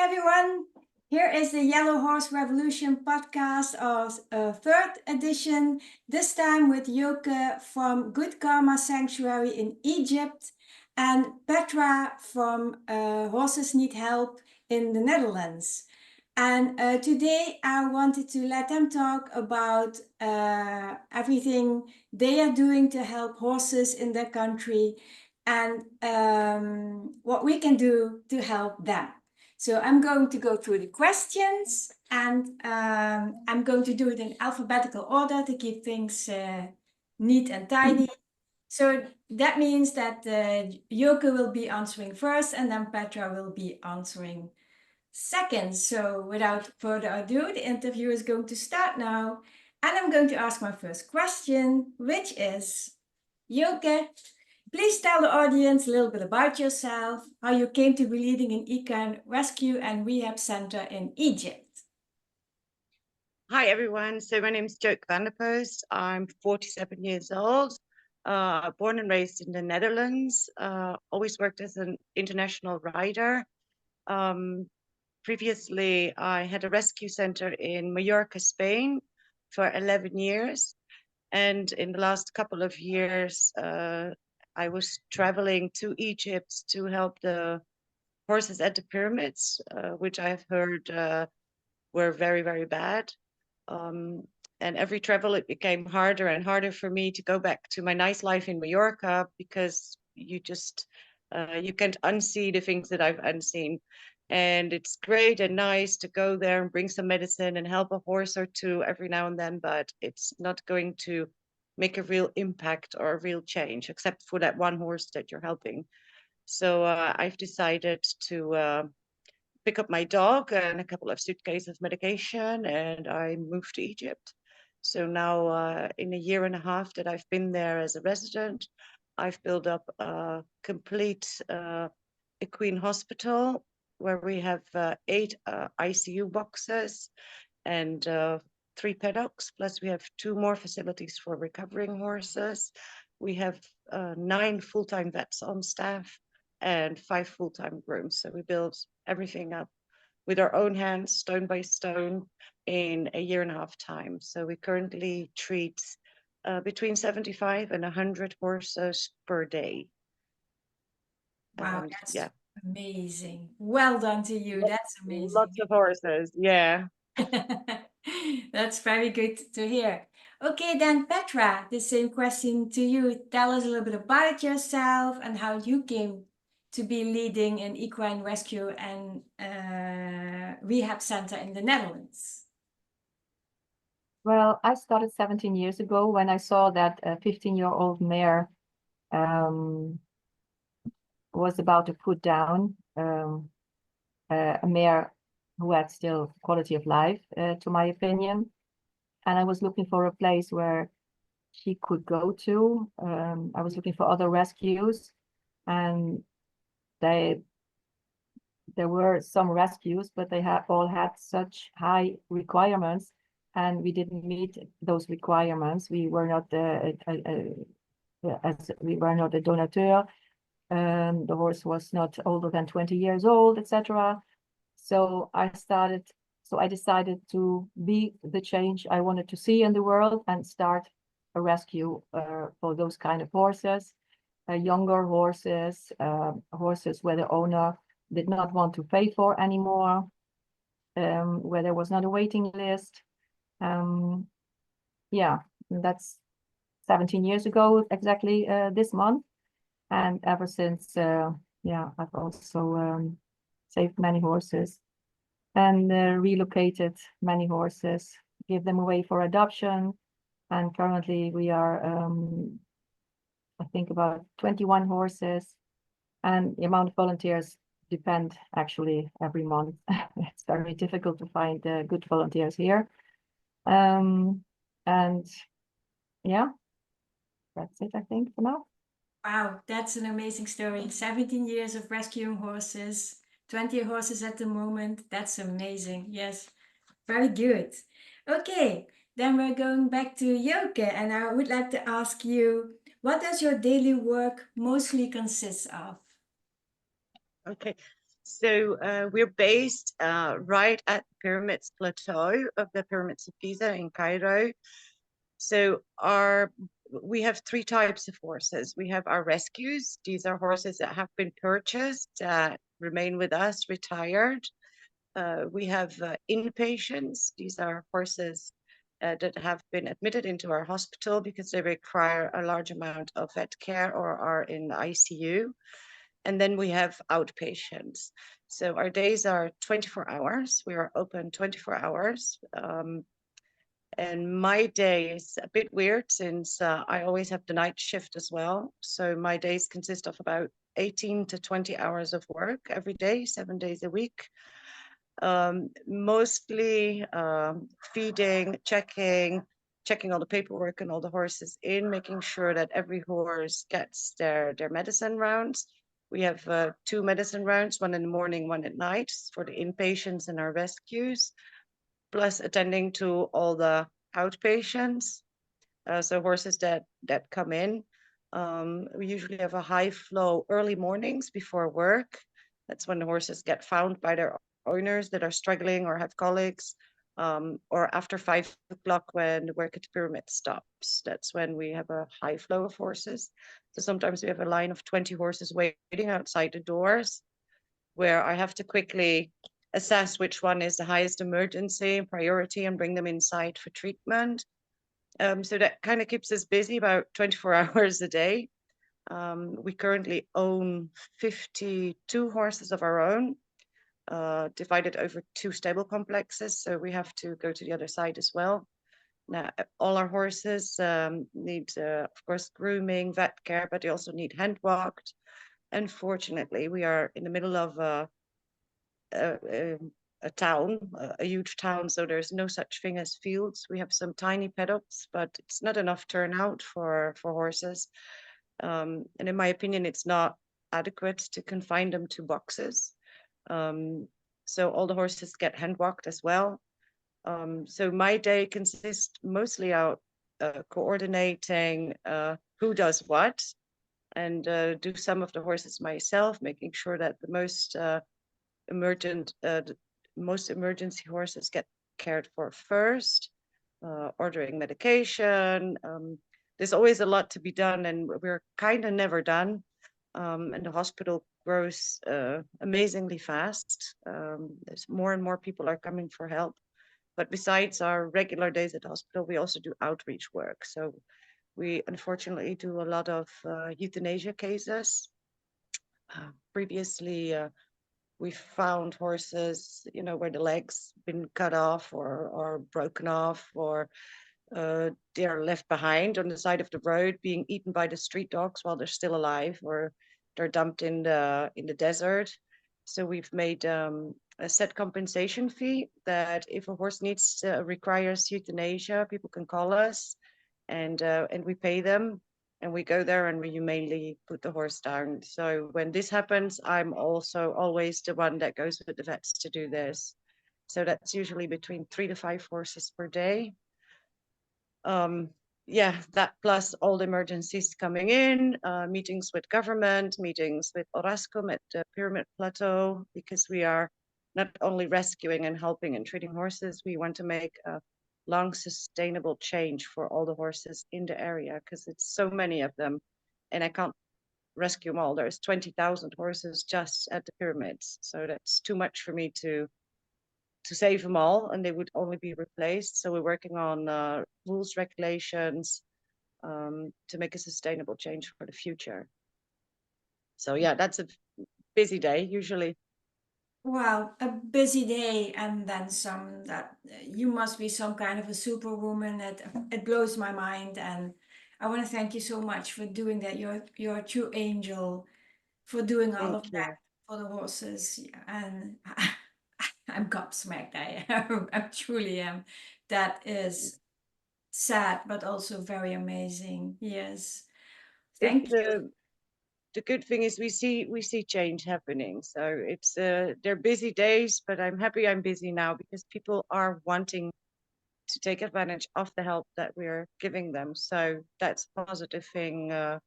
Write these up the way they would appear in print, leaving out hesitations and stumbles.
everyone. Here is the Yellow Horse Revolution podcast of third edition, this time with Joke from Karma Sanctuary in Egypt and Petra from Horses Need Help in the Netherlands. And today I wanted to let them talk about everything they are doing to help horses in their country and what we can do to help them. So I'm going to go through the questions and I'm going to do it in alphabetical order to keep things neat and tidy. So that means that Joke will be answering first and then Petra will be answering second. So without further ado, the interview is going to start now. And I'm going to ask my first question, which is, Joke, please tell the audience a little bit about yourself, how you came to be leading an equine rescue and rehab center in Egypt. Hi, everyone. So my name is Joke van der Post. I'm 47 years old, born and raised in the Netherlands, always worked as an international rider. Previously, I had a rescue center in Mallorca, Spain for 11 years. And in the last couple of years, I was traveling to Egypt to help the horses at the pyramids, which I've heard were very, very bad. And every travel, it became harder and harder for me to go back to my nice life in Mallorca because you just, you can't unsee the things that I've unseen. And it's great and nice to go there and bring some medicine and help a horse or two every now and then, but it's not going to make a real impact or a real change, except for that one horse that you're helping. So I've decided to pick up my dog and a couple of suitcases of medication, and I moved to Egypt. So now in a year and a half that I've been there as a resident, I've built up a complete equine hospital where we have 8 ICU boxes and 3 paddocks, plus we have 2 more facilities for recovering horses. We have 9 full-time vets on staff and 5 full-time grooms. So we built everything up with our own hands, stone by stone, in a year and a half time. So we currently treat between 75 and 100 horses per day. Wow, that's amazing. Well done to you. That's amazing. Lots of horses, yeah. That's very good to hear. Okay, then Petra, the same question to you. Tell us a little bit about yourself and how you came to be leading an equine rescue and rehab center in the Netherlands. Well, I started 17 years ago when I saw that a 15-year-old mare was about to put down a mare who had still quality of life, to my opinion. And I was looking for a place where she could go to. I was looking for other rescues, and there were some rescues, but they all had such high requirements, and we didn't meet those requirements. We were not we were not a donateur. The horse was not older than 20 years old, etc. So I decided to be the change I wanted to see in the world and start a rescue for those kind of horses, younger horses, horses where the owner did not want to pay for anymore, where there was not a waiting list. Yeah, that's 17 years ago exactly this month. And ever since, yeah, I've also saved many horses and relocated many horses, give them away for adoption. And currently we are, I think, about 21 horses. And the amount of volunteers depend actually every month. It's very difficult to find good volunteers here. And yeah, that's it, I think, for now. Wow, that's an amazing story. 17 years of rescuing horses, 20 horses at the moment. That's amazing. Yes, very good. Okay, then we're going back to Joke, and I would like to ask you, what does your daily work mostly consist of? Okay, So we're based right at the Pyramids Plateau of the Pyramids of Giza in Cairo. So we have three types of horses. We have our rescues. These are horses that have been purchased, remain with us, retired. We have inpatients. These are horses that have been admitted into our hospital because they require a large amount of vet care or are in ICU. And then we have outpatients. So our days are 24 hours. We are open 24 hours. And my day is a bit weird since I always have the night shift as well. So my days consist of about 18 to 20 hours of work every day, 7 days a week. Mostly feeding, checking all the paperwork and all the horses in, making sure that every horse gets their medicine rounds. We have 2 medicine rounds, one in the morning, one at night for the inpatients and our rescues, plus attending to all the outpatients. So horses that come in. We usually have a high flow early mornings before work. That's when the horses get found by their owners that are struggling or have colics, or after 5 o'clock when the work at the pyramid stops. That's when we have a high flow of horses. So sometimes we have a line of 20 horses waiting outside the doors, where I have to quickly assess which one is the highest emergency priority and bring them inside for treatment. So that kind of keeps us busy about 24 hours a day. We currently own 52 horses of our own, divided over 2 stable complexes. So we have to go to the other side as well. Now, all our horses need, of course, grooming, vet care, but they also need hand walked. Unfortunately, we are in the middle of a town, a huge town, so there's no such thing as fields. We have some tiny paddocks, but it's not enough turnout for horses. And in my opinion, it's not adequate to confine them to boxes. So all the horses get hand walked as well. So my day consists mostly out coordinating who does what, and do some of the horses myself, making sure that the most most emergency horses get cared for first, ordering medication. There's always a lot to be done, and we're kind of never done. And the hospital grows amazingly fast. There's more and more people are coming for help. But besides our regular days at the hospital, we also do outreach work. So we unfortunately do a lot of euthanasia cases. Previously, we found horses, where the legs been cut off or broken off, or they are left behind on the side of the road being eaten by the street dogs while they're still alive, or they're dumped in the desert. So we've made a set compensation fee that if a horse requires euthanasia, people can call us, and we pay them. And we go there and we humanely put the horse down. So when this happens, I'm also always the one that goes with the vets to do this. So that's usually between 3 to 5 horses per day. Yeah, that plus all the emergencies coming in, meetings with government, meetings with Orascom at the Pyramid Plateau, because we are not only rescuing and helping and treating horses, we want to make a long sustainable change for all the horses in the area, because it's so many of them and I can't rescue them all. There's 20,000 horses just at the pyramids, so that's too much for me to save them all, and they would only be replaced. So we're working on rules, regulations, to make a sustainable change for the future. So yeah, that's a busy day usually. Wow, a busy day and then some. That you must be some kind of a superwoman. It blows my mind, and I want to thank you so much for doing that. You're a true angel for doing all Thank of you. that for the horses, and I'm gobsmacked. I truly am. That is sad, but also very amazing. Yes, thank you. The good thing is we see change happening. So it's they're busy days, but I'm happy I'm busy now because people are wanting to take advantage of the help that we're giving them. So that's a positive thing to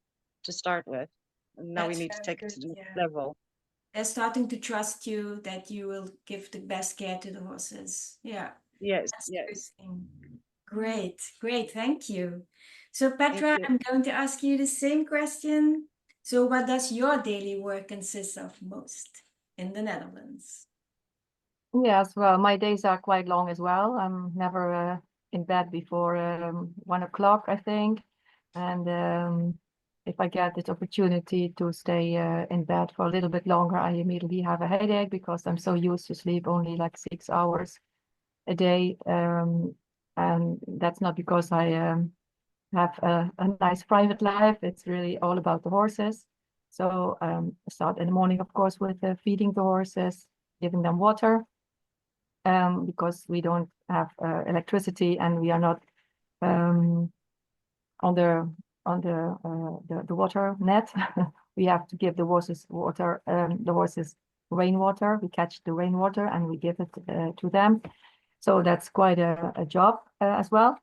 start with. And now we That's need to very take it good. to the next Yeah. level. They're starting to trust you that you will give the best care to the horses. Yeah, Yes, that's a good yes. thing. Great, great, thank you. So Thank Petra, you. I'm going to ask you the same question. So what does your daily work consist of most in the Netherlands? Yes, well, my days are quite long as well. I'm never in bed before 1 o'clock, I think. And if I get this opportunity to stay in bed for a little bit longer, I immediately have a headache because I'm so used to sleep only like 6 hours a day. And that's not because I have a nice private life. It's really all about the horses. So I start in the morning, of course, with feeding the horses, giving them water. Because we don't have electricity and we are not on the water net. We have to give the horses water, the horses rainwater. We catch the rainwater and we give it to them. So that's quite a job as well.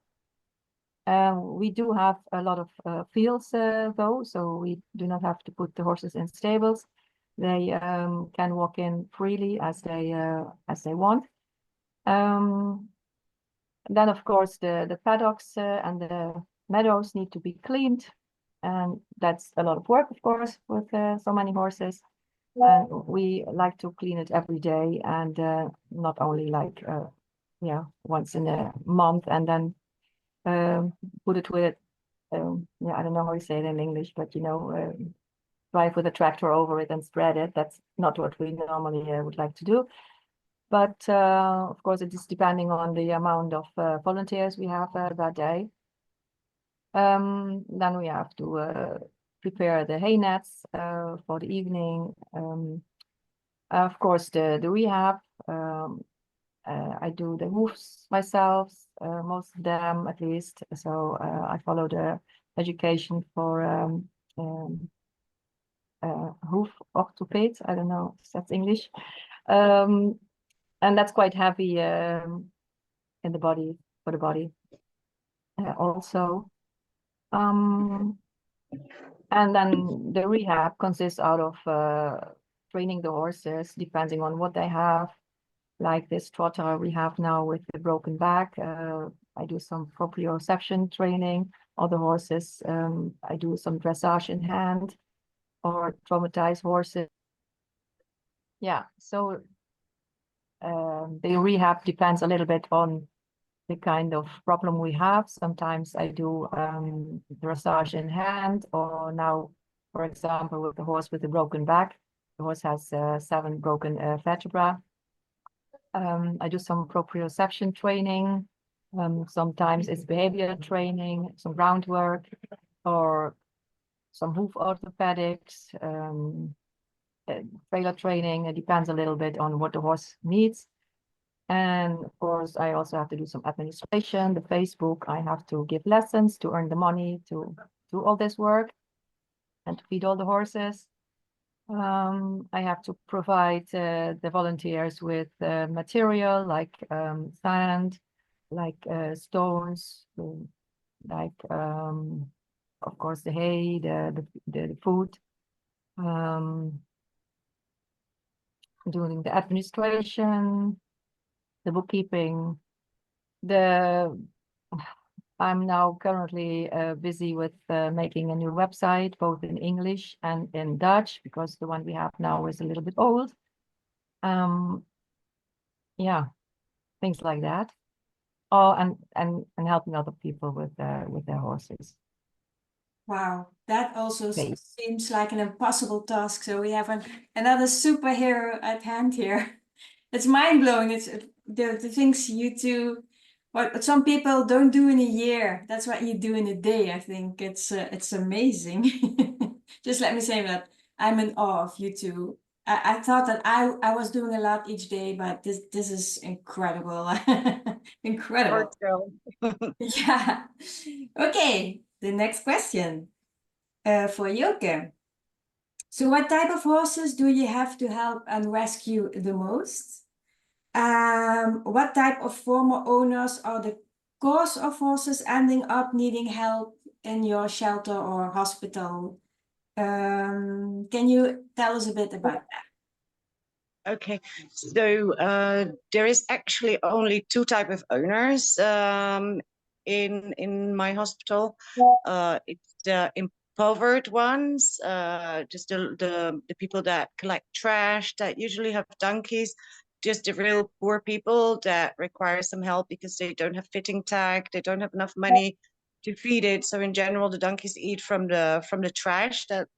We do have a lot of fields though, so we do not have to put the horses in stables. They can walk in freely as they want. Then, of course, the paddocks and the meadows need to be cleaned. And that's a lot of work, of course, with so many horses. And we like to clean it every day and not only like, once in a month and then put it with, I don't know how you say it in English, but, drive with a tractor over it and spread it. That's not what we normally would like to do. But of course, it is depending on the amount of volunteers we have that day. Then we have to prepare the hay nets for the evening. Of course, the rehab. I do the hoofs myself, most of them at least. So I follow the education for hoof orthoped. I don't know if that's English. And that's quite heavy in the body, for the body also. And then the rehab consists out of training the horses depending on what they have. Like this trotter we have now with the broken back. I do some proprioception training. Other horses, I do some dressage in hand or traumatized horses. Yeah, so the rehab depends a little bit on the kind of problem we have. Sometimes I do dressage in hand, or now, for example, with the horse with the broken back. The horse has 7 broken vertebrae. I do some proprioception training. Sometimes it's behavior training, some groundwork, or some hoof orthopedics, trailer training. It depends a little bit on what the horse needs. And of course, I also have to do some administration, the Facebook. I have to give lessons to earn the money to do all this work and to feed all the horses. I have to provide the volunteers with material like sand, like stones, like of course the hay, the food. Doing the administration, the bookkeeping. I'm now currently busy with making a new website, both in English and in Dutch, because the one we have now is a little bit old. Yeah, things like that. Oh, and helping other people with their horses. Wow, that also Okay. seems like an impossible task. So we have another superhero at hand here. It's mind blowing. It's the things you do, what some people don't do in a year. That's what you do in a day. I think it's amazing. Just let me say that I'm in awe of you two. I thought that I was doing a lot each day, but this is incredible. Incredible. Yeah. Okay, the next question for Joke. So what type of horses do you have to help and rescue the most? What type of former owners are the cause of horses ending up needing help in your shelter or hospital? Can you tell us a bit about that? Okay, so there is actually only two type of owners in my hospital. It's the impoverished ones, just the people that collect trash, that usually have donkeys, just the real poor people that require some help because they don't have fitting tag, they don't have enough money to feed it. So in general, the donkeys eat from the trash that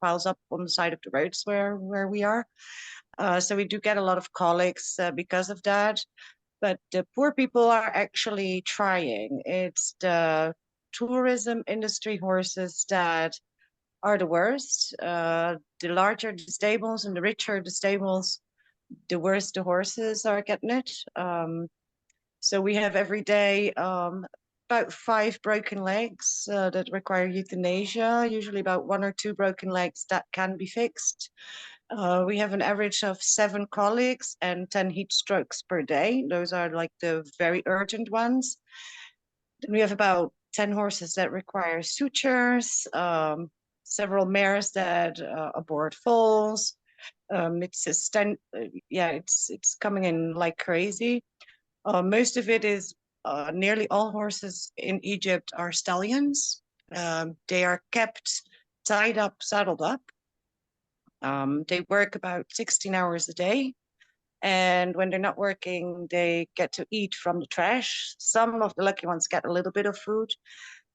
piles up on the side of the roads where we are. So we do get a lot of colics because of that. But the poor people are actually trying. It's the tourism industry horses that are the worst. The larger the stables and the richer the stables, the worse the horses are getting it. So we have every day about 5 broken legs that require euthanasia, usually about 1 or 2 broken legs that can be fixed. We have an average of 7 colics and 10 heat strokes per day. Those are like the very urgent ones. Then we have about 10 horses that require sutures, several mares that abort foals. It's coming in like crazy. Most of it is nearly all horses in Egypt are stallions. They are kept tied up, saddled up. They work about 16 hours a day. And when they're not working, they get to eat from the trash. Some of the lucky ones get a little bit of food,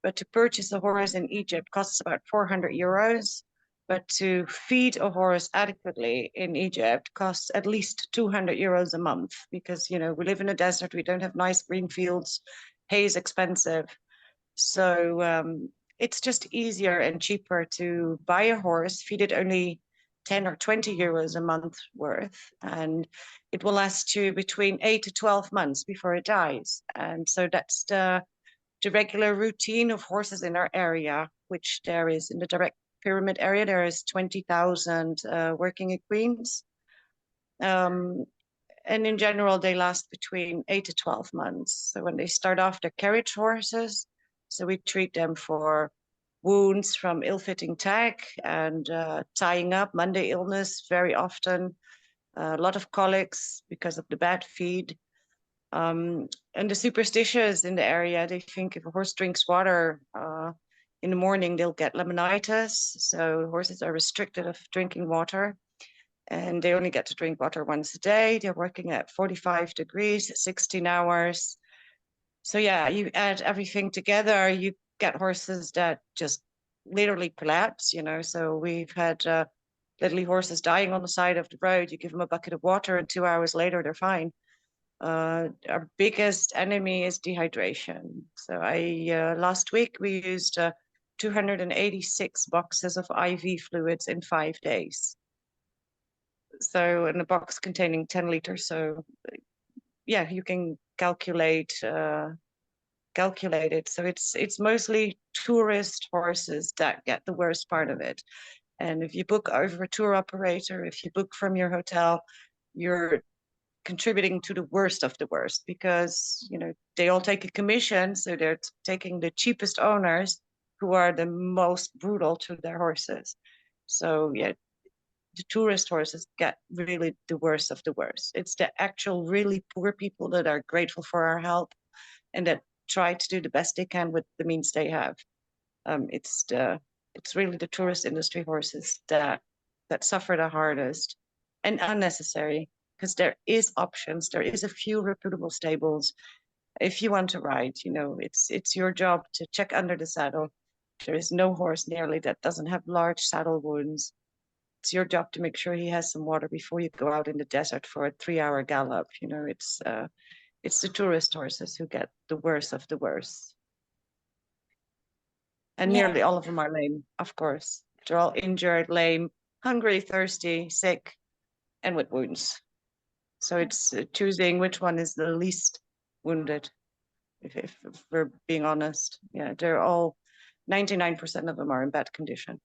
but to purchase a horse in Egypt costs about 400 euros. But to feed a horse adequately in Egypt costs at least 200 euros a month because, you know, we live in a desert, we don't have nice green fields, hay is expensive. So it's just easier and cheaper to buy a horse, feed it only 10 or 20 euros a month worth, and it will last you between 8 to 12 months before it dies. And so that's the regular routine of horses in our area, which there is in the direct pyramid area, there is 20,000 working equines. And in general, they last between 8 to 12 months. So when they start off, they're carriage horses. So we treat them for wounds from ill-fitting tag and tying up, Monday illness very often, a lot of colics because of the bad feed. And the superstitious in the area, they think if a horse drinks water in the morning, they'll get laminitis. So horses are restricted of drinking water. And they only get to drink water once a day. They're working at 45 degrees, 16 hours. So yeah, you add everything together, you get horses that just literally collapse, you know. So we've had literally horses dying on the side of the road. You give them a bucket of water and 2 hours later, they're fine. Our biggest enemy is dehydration. So last week we used 286 boxes of IV fluids in 5 days. So in a box containing 10 liters. So yeah, you can calculate it. So it's mostly tourist horses that get the worst part of it. And if you book over a tour operator, if you book from your hotel, you're contributing to the worst of the worst because, you know, they all take a commission. So they're taking the cheapest owners who are the most brutal to their horses. So yeah, the tourist horses get really the worst of the worst. It's the actual really poor people that are grateful for our help and that try to do the best they can with the means they have. It's really the tourist industry horses that suffer the hardest and unnecessary because there is options. There is a few reputable stables. If you want to ride, you know, it's your job to check under the saddle. There is no horse nearly that doesn't have large saddle wounds. It's your job to make sure he has some water before you go out in the desert for a 3-hour gallop. You know, it's the tourist horses who get the worst of the worst. And nearly all of them are lame, of course. They're all injured, lame, hungry, thirsty, sick, and with wounds. So it's choosing which one is the least wounded, if we're being honest. Yeah, they're all, 99% of them are in bad condition.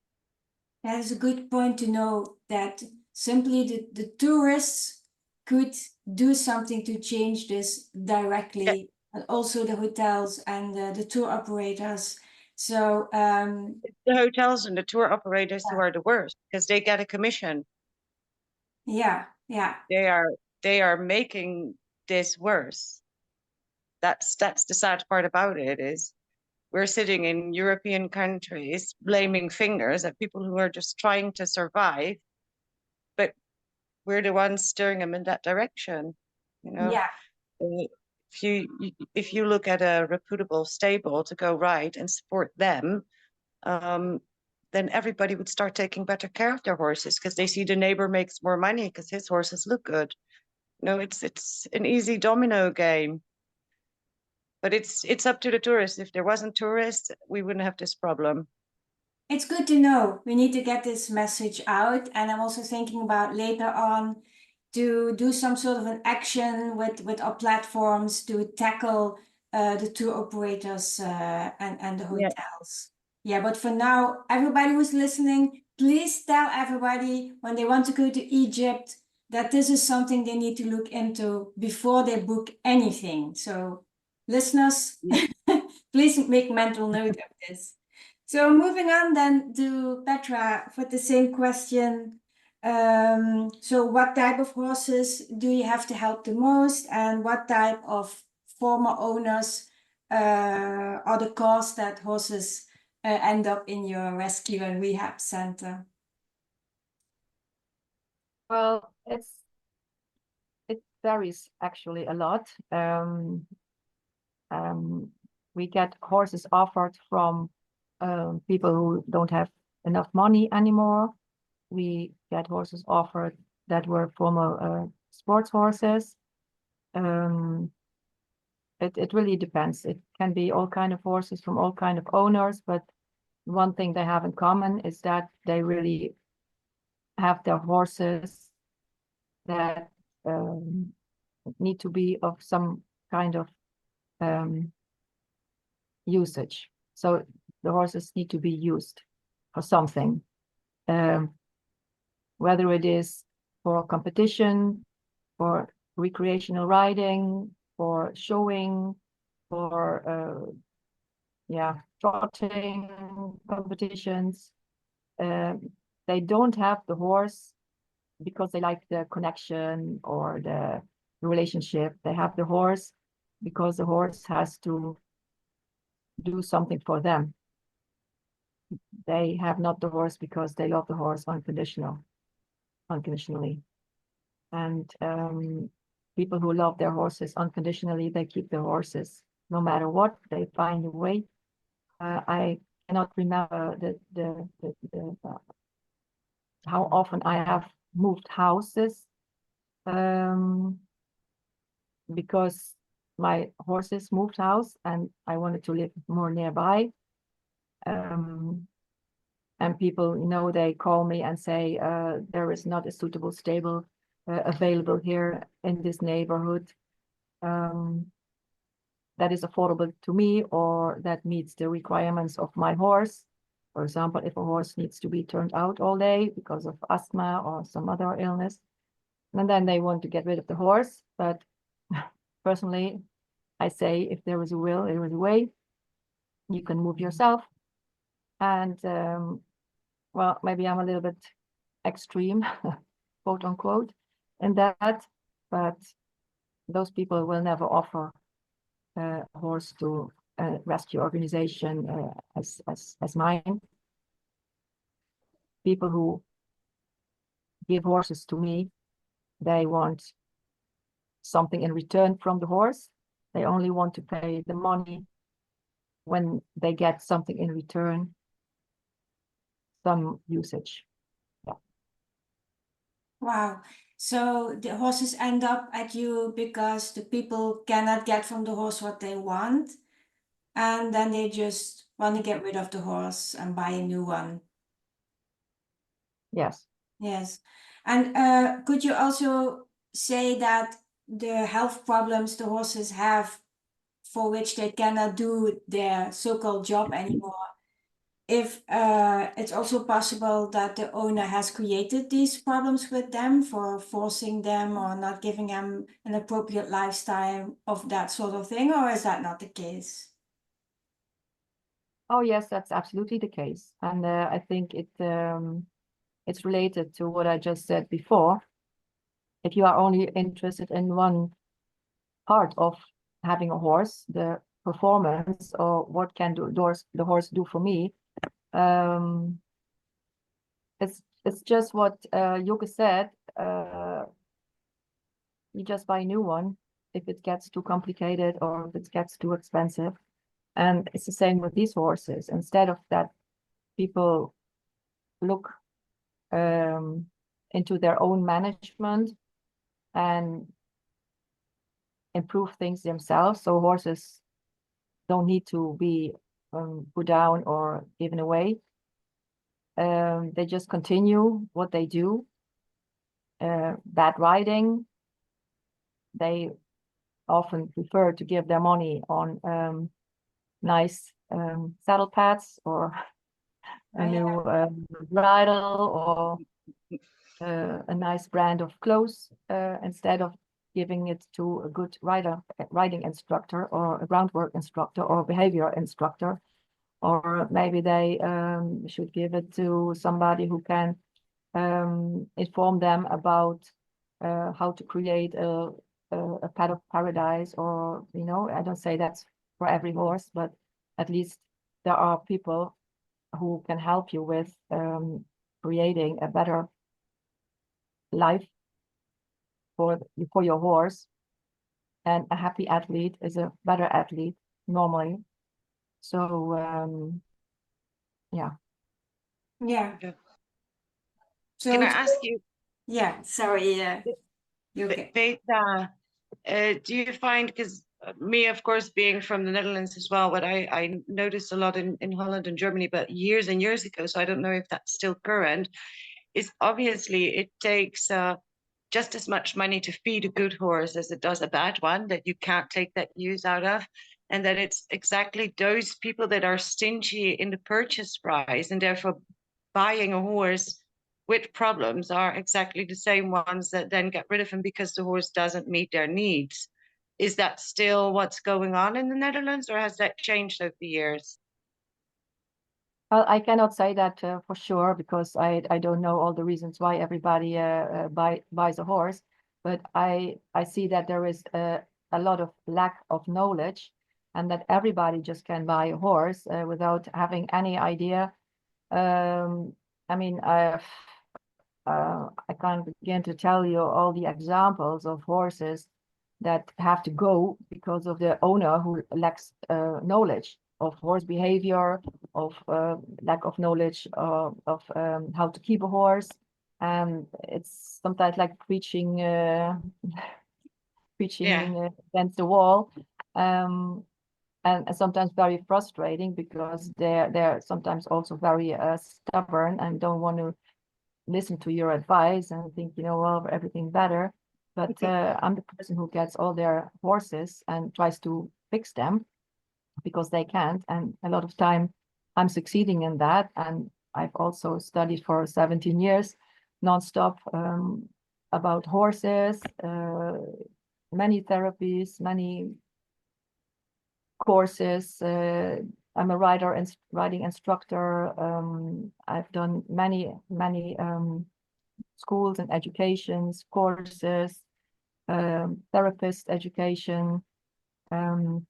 That is a good point to know that simply the tourists could do something to change this directly, and also the hotels and the tour operators. So the hotels and the tour operators who are the worst because they get a commission. Yeah, Yeah. They are making this worse. That's the sad part about it, is we're sitting in European countries blaming fingers at people who are just trying to survive, but we're the ones steering them in that direction. You know, Yeah. if you look at a reputable stable to go right and support them, then everybody would start taking better care of their horses because they see the neighbor makes more money because his horses look good. You know, it's an easy domino game. But it's up to the tourists. If there wasn't tourists, we wouldn't have this problem. It's good to know. We need to get this message out. And I'm also thinking about later on to do some sort of an action with our platforms to tackle the tour operators and the Yeah. hotels. Yeah, but for now, everybody who's listening, please tell everybody when they want to go to Egypt that this is something they need to look into before they book anything. So listeners, Yeah. please make mental note of this. So moving on then to Petra for the same question. So what type of horses do you have to help the most, and what type of former owners are the cause that horses end up in your rescue and rehab center? Well, it varies actually a lot. We get horses offered from people who don't have enough money anymore. We get horses offered that were former sports horses. It really depends. It can be all kind of horses from all kind of owners, but one thing they have in common is that they really have their horses that need to be of some kind of usage. So the horses need to be used for something, whether it is for competition, for recreational riding, for showing, for trotting competitions. They don't have the horse because they like the connection or the relationship. They have the horse because the horse has to do something for them. They have not the horse because they love the horse unconditionally. And people who love their horses unconditionally, they keep their horses no matter what. They find a way. I cannot remember how often I have moved houses because my horses moved house and I wanted to live more nearby. And people, they call me and say, there is not a suitable stable available here in this neighborhood that is affordable to me or that meets the requirements of my horse. For example, if a horse needs to be turned out all day because of asthma or some other illness, and then they want to get rid of the horse. But personally, I say, if there is a will, there is a way. You can move yourself. And well, maybe I'm a little bit extreme, quote unquote, in that, but those people will never offer a horse to a rescue organization as mine. People who give horses to me, they want something in return from the horse. They only want to pay the money when they get something in return, some usage. Yeah. Wow. So the horses end up at you because the people cannot get from the horse what they want, and then they just want to get rid of the horse and buy a new one. Yes. Yes. And could you also say that the health problems the horses have for which they cannot do their so-called job anymore, if it's also possible that the owner has created these problems with them for forcing them or not giving them an appropriate lifestyle of that sort of thing, or is that not the case? Oh, yes, that's absolutely the case. And I think it's related to what I just said before. if you are only interested in one part of having a horse, the performance or what can the horse do for me, it's just what Yuka said. You just buy a new one if it gets too complicated or if it gets too expensive. And it's the same with these horses. Instead of that, people look into their own management and improve things themselves. So horses don't need to be put down or given away. They just continue what they do. Bad riding, they often prefer to give their money on nice saddle pads or a new bridle or a nice brand of clothes instead of giving it to a good riding instructor or a groundwork instructor or behavior instructor. Or maybe they should give it to somebody who can inform them about how to create a paddock paradise, or, you know, I don't say that's for every horse, but at least there are people who can help you with creating a better life for your horse. And a happy athlete is a better athlete normally. So yeah. Yeah. Yeah. So Can I ask you, yeah, sorry, Yuka. Petra, do you find, because me, of course, being from the Netherlands as well, but I noticed a lot in Holland and Germany, but years and years ago, so I don't know if that's still current, is obviously it takes just as much money to feed a good horse as it does a bad one, that you can't take that use out of. And that it's exactly those people that are stingy in the purchase price and therefore buying a horse with problems are exactly the same ones that then get rid of him because the horse doesn't meet their needs. Is that still what's going on in the Netherlands, or has that changed over the years? Well, I cannot say that for sure, because I don't know all the reasons why everybody buys a horse, but I see that there is a lot of lack of knowledge, and that everybody just can buy a horse without having any idea. I mean, I can't begin to tell you all the examples of horses that have to go because of the owner who lacks knowledge of horse behavior, of lack of knowledge of how to keep a horse. And it's sometimes like preaching against the wall, and sometimes very frustrating, because they're sometimes also very stubborn and don't want to listen to your advice and think, you know, well, everything better. But I'm the person who gets all their horses and tries to fix them because they can't. And a lot of time I'm succeeding in that. And I've also studied for 17 years nonstop about horses, many therapies, many courses. I'm a riding instructor. I've done many schools and educations, courses, therapist education. And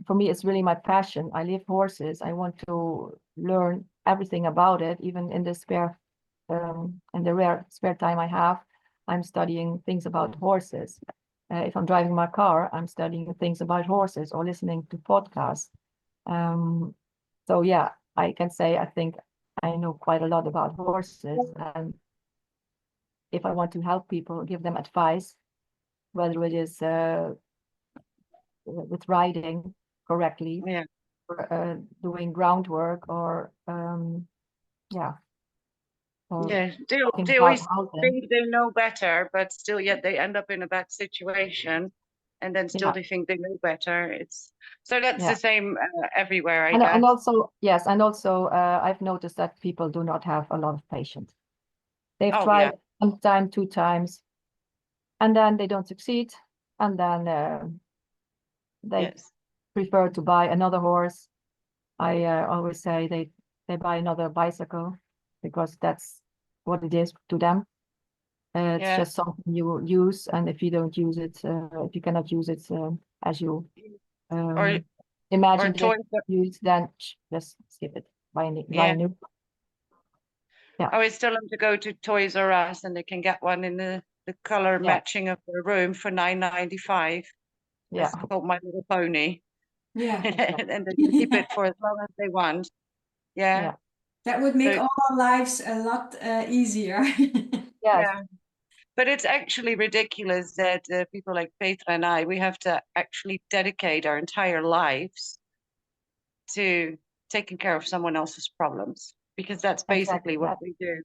for me, it's really my passion. I love horses. I want to learn everything about it, even in the rare spare time I have. I'm studying things about horses. If I'm driving my car, I'm studying things about horses or listening to podcasts. So yeah, I can say I think I know quite a lot about horses, and if I want to help people, give them advice, whether it is with riding correctly, Yeah. or doing groundwork, or Yeah, they talking about always housing. think they know better, but still, yet they end up in a bad situation, and then still Yeah. they think they know better. It's so that's Yeah. the same everywhere, I And guess. also, yes, and also I've noticed that people do not have a lot of patience. They've Oh, tried yeah. one time, two times, and then they don't succeed, and then they Yes. prefer to buy another horse. I always say they buy another bicycle, because that's what it is to them. It's Yeah. just something you use, and if you don't use it, if you cannot use it as you Or imagine it toys. used, then just skip it. Buy Yeah. a new. Yeah. I always tell them to go to Toys R Us and they can get one in the color matching of their room for $9.95. Yeah. It's called My Little Pony. Yeah. And they can keep it for as long as they want. Yeah. Yeah. That would make So- all our lives a lot easier. Yes. Yeah. But it's actually ridiculous that people like Petra and I, we have to actually dedicate our entire lives to taking care of someone else's problems, because that's basically Exactly what that. we do.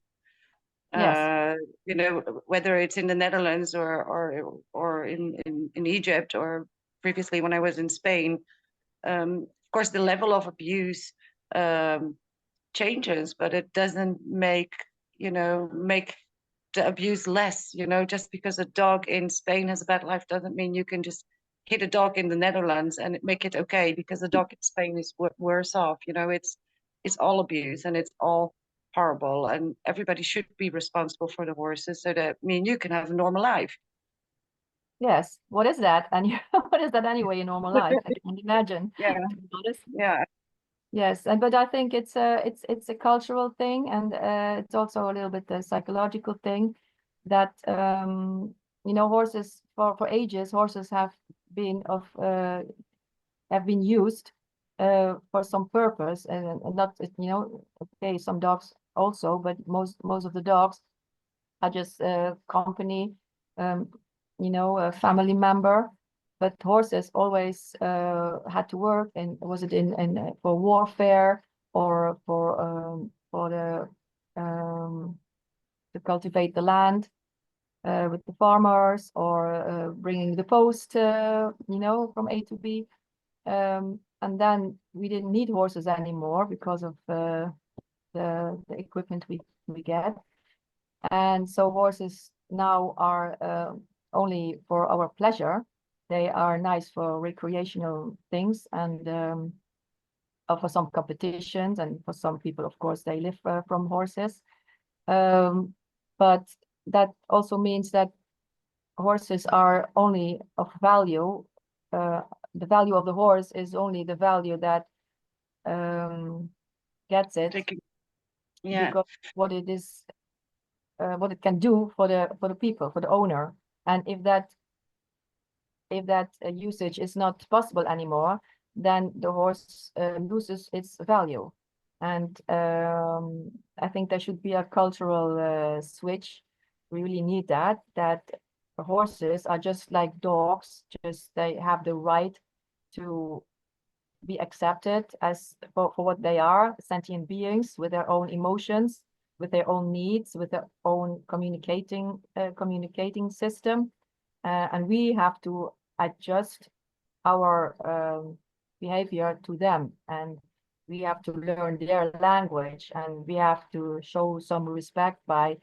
Yes. You know, whether it's in the Netherlands or in Egypt, or previously when I was in Spain, of course the level of abuse changes, but it doesn't make the abuse less. Just because a dog in Spain has a bad life doesn't mean you can just hit a dog in the Netherlands and make it okay because the dog in Spain is worse off. It's all abuse and it's all horrible, and everybody should be responsible for the horses so that me and you can have a normal life. Yes. What is that? And what is that anyway in normal life? I can't imagine. Yeah. To be honest. Yeah. Yes, but I think it's a cultural thing, and it's also a little bit a psychological thing that horses for ages horses have been used for some purpose, and not okay, some dogs also, but most of the dogs are just company, a family member. But horses always had to work, and was it in for warfare or for the to cultivate the land with the farmers, or bringing the post, from A to B. And then we didn't need horses anymore because of the equipment we get. And so horses now are only for our pleasure. They are nice for recreational things, and for some competitions, and for some people, of course, they live from horses. But that also means that horses are only of value. The value of the horse is only the value that gets it, Yeah. because what it is, what it can do for the people, for the owner. And if that usage is not possible anymore, then the horse loses its value. And I think there should be a cultural switch. We really need that horses are just like dogs, just they have the right to be accepted as for what they are, sentient beings with their own emotions, with their own needs, with their own communicating system. And we have to adjust our behavior to them, and we have to learn their language, and we have to show some respect by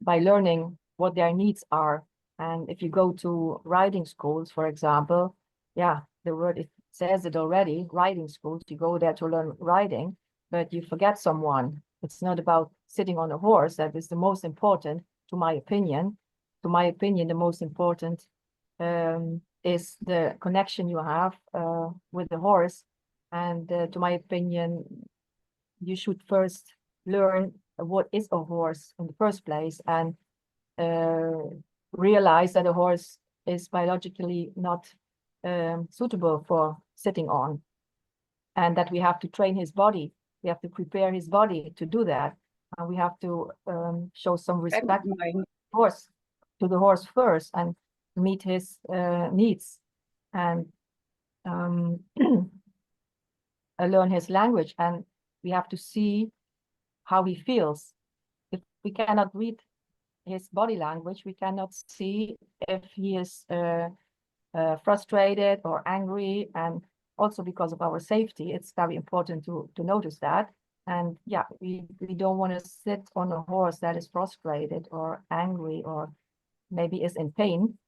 learning what their needs are. And if you go to riding schools, for example, yeah, the word, it says it already, riding schools, you go there to learn riding, but you forget someone. It's not about sitting on a horse that is the most important, to my opinion. To my opinion, the most important is the connection you have with the horse. And to my opinion, you should first learn what is a horse in the first place, and realize that a horse is biologically not suitable for sitting on, and that we have to train his body. We have to prepare his body to do that, and we have to show some respect to the horse first, and meet his needs, and learn his language, and we have to see how he feels. If we cannot read his body language, we cannot see if he is frustrated or angry. And also, because of our safety, it's very important to notice that. And yeah, we don't want to sit on a horse that is frustrated or angry, or maybe is in pain.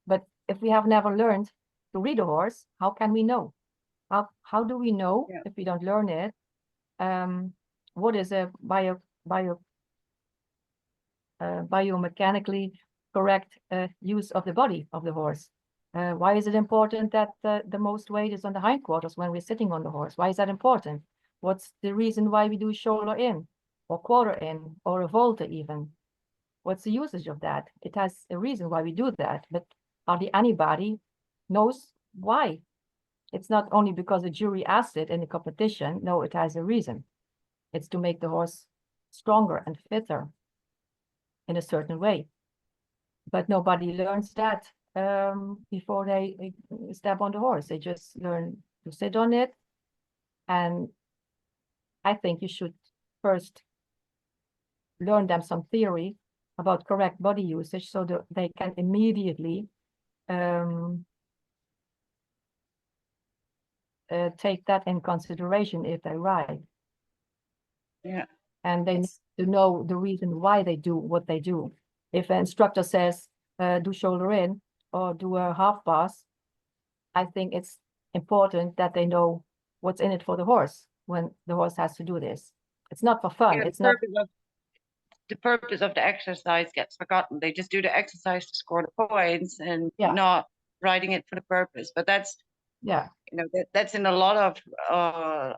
But if we have never learned to read a horse, how can we know? How do we know if we don't learn it? What is a biomechanically correct use of the body of the horse. Why is it important that the most weight is on the hindquarters when we're sitting on the horse? Why is that important? What's the reason why we do shoulder in or quarter in or a volte even? What's the usage of that? It has a reason why we do that, but hardly anybody knows why. It's not only because the jury asked it in the competition. No, it has a reason. It's to make the horse stronger and fitter in a certain way. But nobody learns that before they step on the horse. They just learn to sit on it. And I think you should first learn them some theory about correct body usage so that they can immediately take that in consideration if they ride. Yeah. And they need to know the reason why they do what they do. If an instructor says, do shoulder in or do a half pass, I think it's important that they know what's in it for the horse when the horse has to do this. It's not for fun. Yeah, It's not. The purpose of the exercise gets forgotten. They just do the exercise to score the points and not riding it for the purpose. But that's, that's in a lot of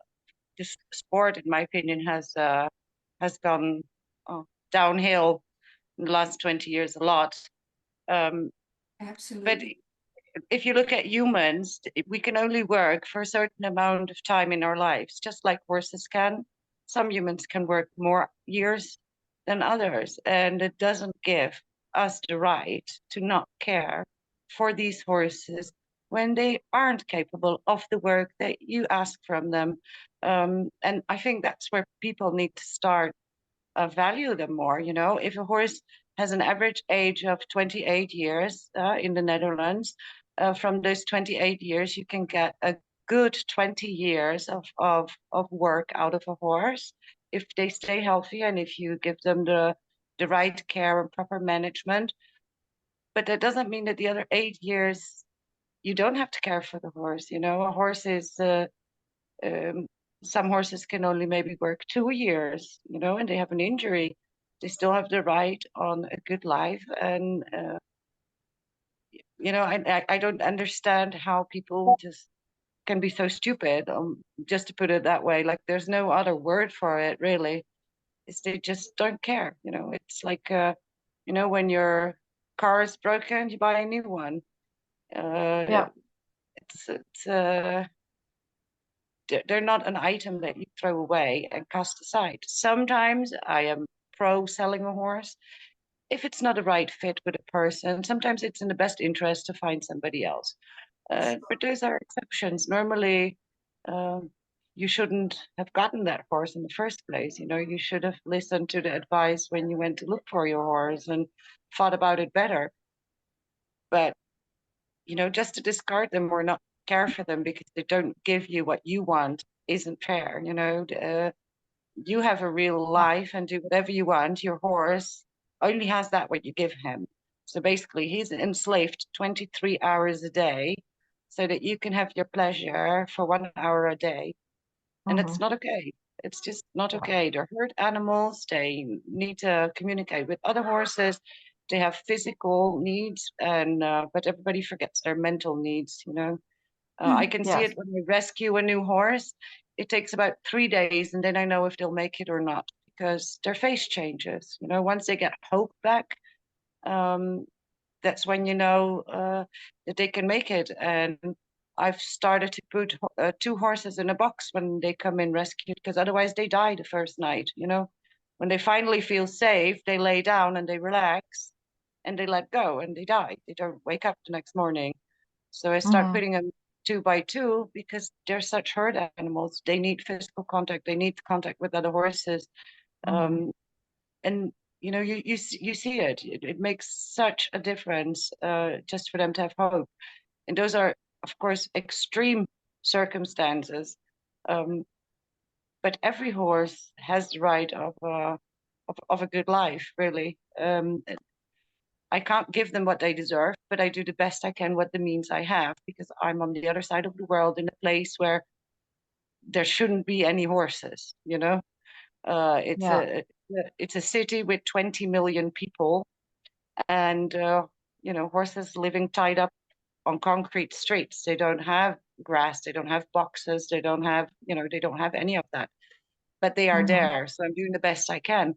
this sport, in my opinion, has gone downhill in the last 20 years a lot. Absolutely. But if you look at humans, we can only work for a certain amount of time in our lives, just like horses can. Some humans can work more years than others, and it doesn't give us the right to not care for these horses when they aren't capable of the work that you ask from them. And I think that's where people need to start value them more. If a horse has an average age of 28 years in the Netherlands, from those 28 years, you can get a good 20 years of work out of a horse if they stay healthy and if you give them the right care and proper management. But that doesn't mean that the other 8 years you don't have to care for the horse. A horse is some horses can only maybe work 2 years, and they have an injury. They still have the right on a good life. And I don't understand how people just can be so stupid, just to put it that way. Like, there's no other word for it, really. They just don't care. It's like when your car is broken, you buy a new one. They're not an item that you throw away and cast aside. Sometimes I am pro selling a horse if it's not a right fit with a person. Sometimes it's in the best interest to find somebody else. But those are exceptions. Normally, you shouldn't have gotten that horse in the first place. You should have listened to the advice when you went to look for your horse and thought about it better. But, just to discard them or not care for them because they don't give you what you want isn't fair. You have a real life and do whatever you want. Your horse only has that what you give him. So basically, he's enslaved 23 hours a day so that you can have your pleasure for 1 hour a day. And it's not okay. It's just not okay. They're herd animals. They need to communicate with other horses. They have physical needs, and but everybody forgets their mental needs. I can see it when we rescue a new horse. It takes about 3 days, and then I know if they'll make it or not, because their face changes. Once they get hope back, that's when you know that they can make it. And I've started to put 2 horses in a box when they come in rescued, because otherwise they die the first night. When they finally feel safe, they lay down and they relax and they let go and they die. They don't wake up the next morning. So I start putting them 2 by 2 because they're such herd animals. They need physical contact. They need contact with other horses. And you see it. It makes such a difference just for them to have hope. And those are, of course, extreme circumstances. But every horse has the right of a good life, really. I can't give them what they deserve, but I do the best I can with the means I have, because I'm on the other side of the world in a place where there shouldn't be any horses, It's Yeah. it's a city with 20 million people, and you know, horses living tied up on concrete streets. They don't have grass, they don't have boxes, they don't have, you know, they don't have any of that. But they are there, so I'm doing the best I can.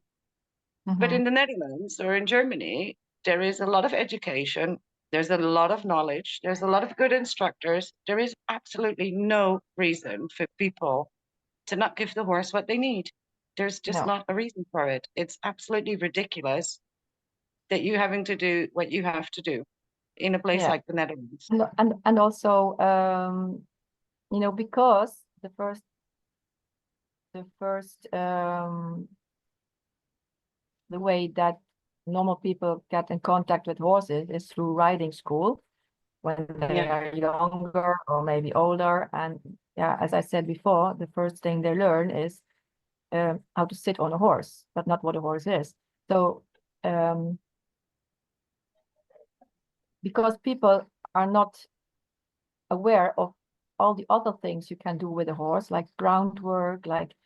But in the Netherlands or in Germany, there is a lot of education, there's a lot of knowledge, there's a lot of good instructors. There is absolutely no reason for people to not give the horse what they need. There's just No. not a reason for it. It's absolutely ridiculous that you having to do what you have to do in a place Yeah. like the Netherlands. And also, you know, because the first the way that normal people get in contact with horses is through riding school when they Yeah. are younger or maybe older. And yeah, as I said before, the first thing they learn is how to sit on a horse, but not what a horse is. So because people are not aware of all the other things you can do with a horse, like groundwork, like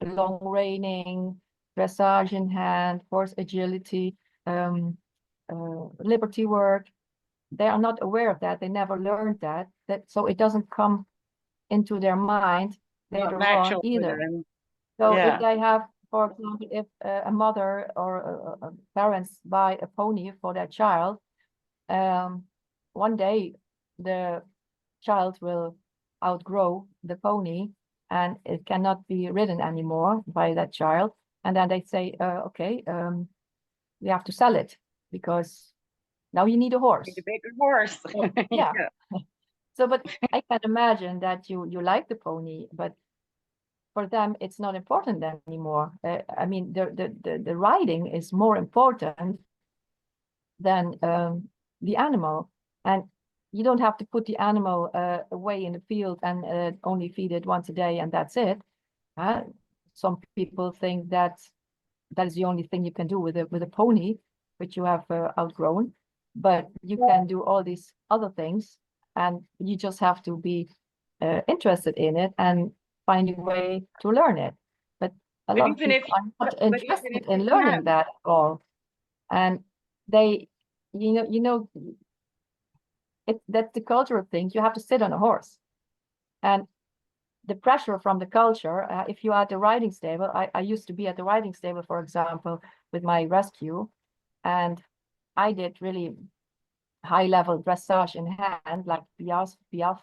long reining, dressage in hand, horse agility, liberty work. They are not aware of that. They never learned that. So it doesn't come into their mind Not later on natural for either. them. So if Yeah. they have, for example, if a mother or parents buy a pony for their child, one day the child will outgrow the pony and it cannot be ridden anymore by that child. And then they say, okay, we have to sell it because now you need a horse. Need a bigger horse. So, yeah. So, but I can imagine that you like the pony, but for them it's not important anymore. I mean, the riding is more important than the animal, and you don't have to put the animal away in the field and only feed it once a day and that's it. Some people think that that is the only thing you can do with a pony, which you have outgrown, but you can do all these other things, and you just have to be interested in it and find a way to learn it. But a lot of people are not interested in learning that at all, and they, you know, that's the cultural thing. You have to sit on a horse, and the pressure from the culture. If you are at the riding stable, I used to be at the riding stable, for example, with my rescue, and I did really high-level dressage in hand, like piaffe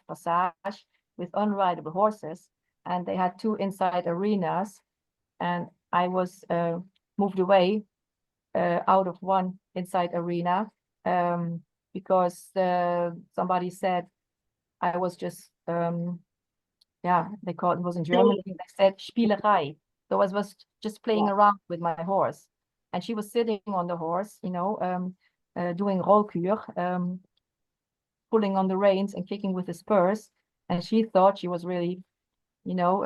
passage with unrideable horses, and they had 2 inside arenas, and I was moved away out of one inside arena because somebody said I was just yeah, they called it was in German. They said Spielerei. So I was just playing around with my horse, and she was sitting on the horse, you know, doing rollkuur, pulling on the reins and kicking with the spurs, and she thought she was really, you know,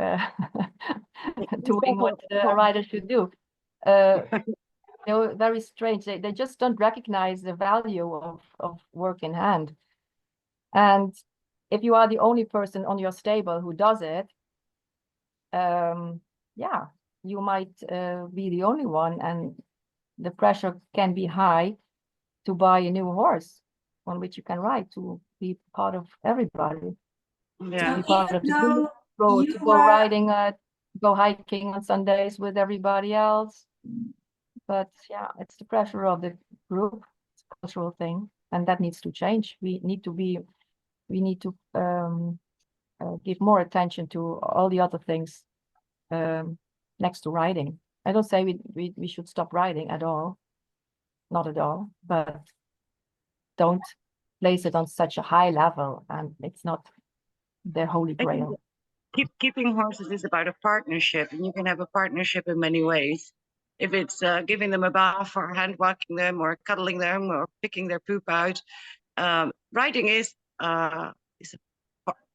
doing what a rider should do. You know, very strange. They just don't recognize the value of work in hand. And if you are the only person on your stable who does it, yeah, you might be the only one, and the pressure can be high to buy a new horse on which you can ride, to be part of everybody, to be part of the group, to go riding, go hiking on Sundays with everybody else. But yeah, it's the pressure of the group. It's a cultural thing, and that needs to change. We need to give more attention to all the other things next to riding. I don't say we should stop riding at all, not at all, but don't place it on such a high level, and it's not the holy grail. Keeping horses is about a partnership, and you can have a partnership in many ways. If it's giving them a bath or hand walking them or cuddling them or picking their poop out, riding